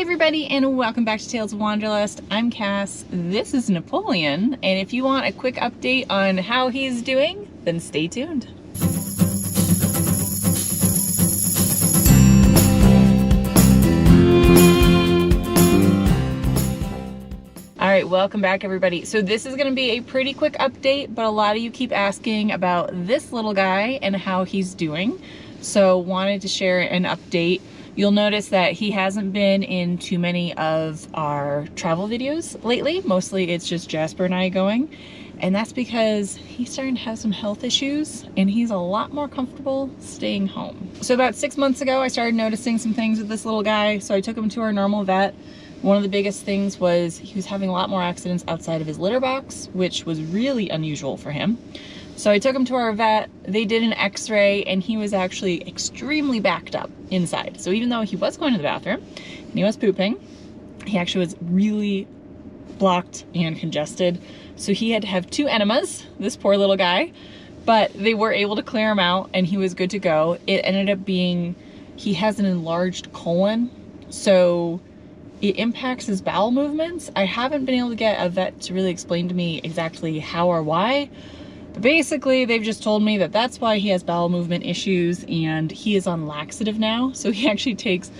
everybody, and welcome back to Tales of Wanderlust. I'm Cass, this is Napoleon, and if you want a quick update on how he's doing, then stay tuned. Alright, welcome back everybody. So this is going to be a pretty quick update, but a lot of you keep asking about this little guy and how he's doing. So wanted to share an update. You'll notice that he hasn't been in too many of our travel videos lately. Mostly it's just Jasper and I going. And that's because he's starting to have some health issues and he's a lot more comfortable staying home. So about 6 months ago, I started noticing some things with this little guy. So I took him to our normal vet. One of the biggest things was he was having a lot more accidents outside of his litter box, which was really unusual for him. So I took him to our vet, they did an x-ray, and he was actually extremely backed up inside. So even though he was going to the bathroom and he was pooping, he actually was really blocked and congested. So he had to have 2 enemas, this poor little guy, but they were able to clear him out and he was good to go. It ended up being, he has an enlarged colon, so it impacts his bowel movements. I haven't been able to get a vet to really explain to me exactly how or why. But basically, they've just told me that that's why he has bowel movement issues, and he is on laxative now. So he actually takes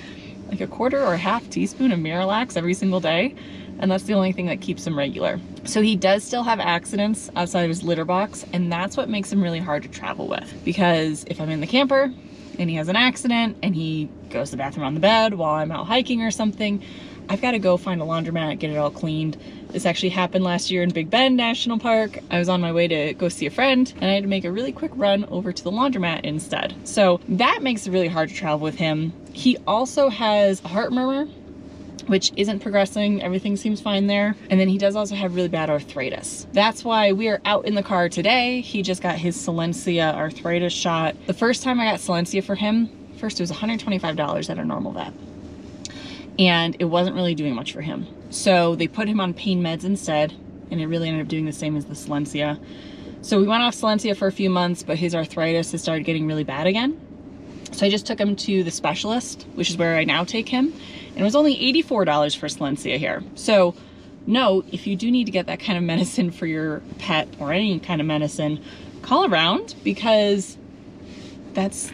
like 1/4 or 1/2 teaspoon of Miralax every single day, and that's the only thing that keeps him regular. So he does still have accidents outside of his litter box, and that's what makes him really hard to travel with. Because if I'm in the camper and he has an accident and he goes to the bathroom on the bed while I'm out hiking or something, I've got to go find a laundromat, get it all cleaned. This actually happened last year in Big Bend National Park. I was on my way to go see a friend and I had to make a really quick run over to the laundromat instead. So that makes it really hard to travel with him. He also has a heart murmur, which isn't progressing. Everything seems fine there. And then he does also have really bad arthritis. That's why we are out in the car today. He just got his Solensia arthritis shot. The first time I got Solensia for him, first it was $125 at a normal vet. And it wasn't really doing much for him. So they put him on pain meds instead, and it really ended up doing the same as the Solensia. So we went off Solensia for a few months, but his arthritis has started getting really bad again. So I just took him to the specialist, which is where I now take him. And it was only $84 for Solensia here. So note, if you do need to get that kind of medicine for your pet or any kind of medicine, call around, because that's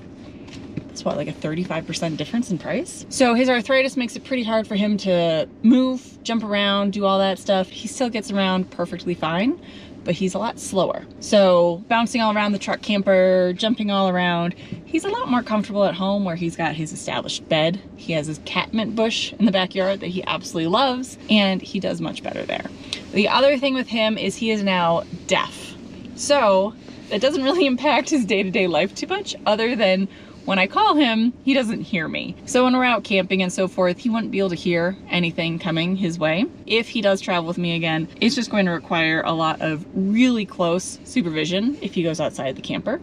what, like a 35% difference in price? So his arthritis makes it pretty hard for him to move, jump around, do all that stuff. He still gets around perfectly fine, but he's a lot slower. So bouncing all around the truck camper, jumping all around, he's a lot more comfortable at home where he's got his established bed. He has his catmint bush in the backyard that he absolutely loves, and he does much better there. The other thing with him is he is now deaf. So that doesn't really impact his day-to-day life too much, other than when I call him, he doesn't hear me. So when we're out camping and so forth, he wouldn't be able to hear anything coming his way. If he does travel with me again, it's just going to require a lot of really close supervision if he goes outside the camper.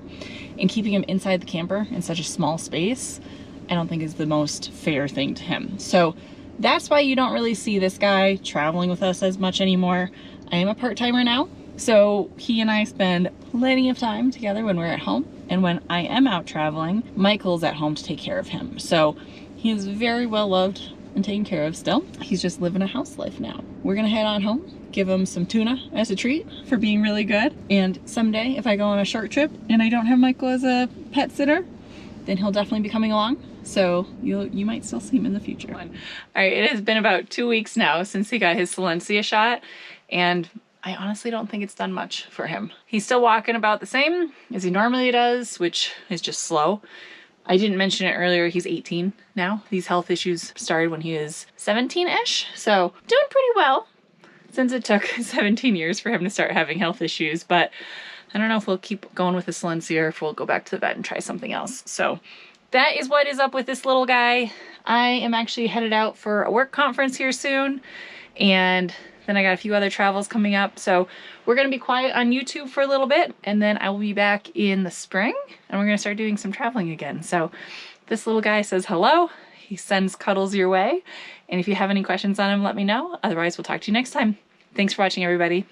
And keeping him inside the camper in such a small space, I don't think is the most fair thing to him. So that's why you don't really see this guy traveling with us as much anymore. I am a part-timer now, so he and I spend plenty of time together when we're at home. And when I am out traveling, Michael's at home to take care of him. So he is very well loved and taken care of still. He's just living a house life now. We're gonna head on home, give him some tuna as a treat for being really good. And someday, if I go on a short trip and I don't have Michael as a pet sitter, then he'll definitely be coming along. So you might still see him in the future. All right, it has been about 2 weeks now since he got his Solensia shot, and I honestly don't think it's done much for him. He's still walking about the same as he normally does, which is just slow. I didn't mention it earlier, he's 18 now. These health issues started when he was 17-ish, so doing pretty well since it took 17 years for him to start having health issues. But I don't know if we'll keep going with the Solensia or if we'll go back to the vet and try something else. So that is what is up with this little guy. I am actually headed out for a work conference here soon, and then I got a few other travels coming up. So we're gonna be quiet on YouTube for a little bit, and then I will be back in the spring and we're gonna start doing some traveling again. So this little guy says hello. He sends cuddles your way. And if you have any questions on him, let me know. Otherwise, we'll talk to you next time. Thanks for watching, everybody.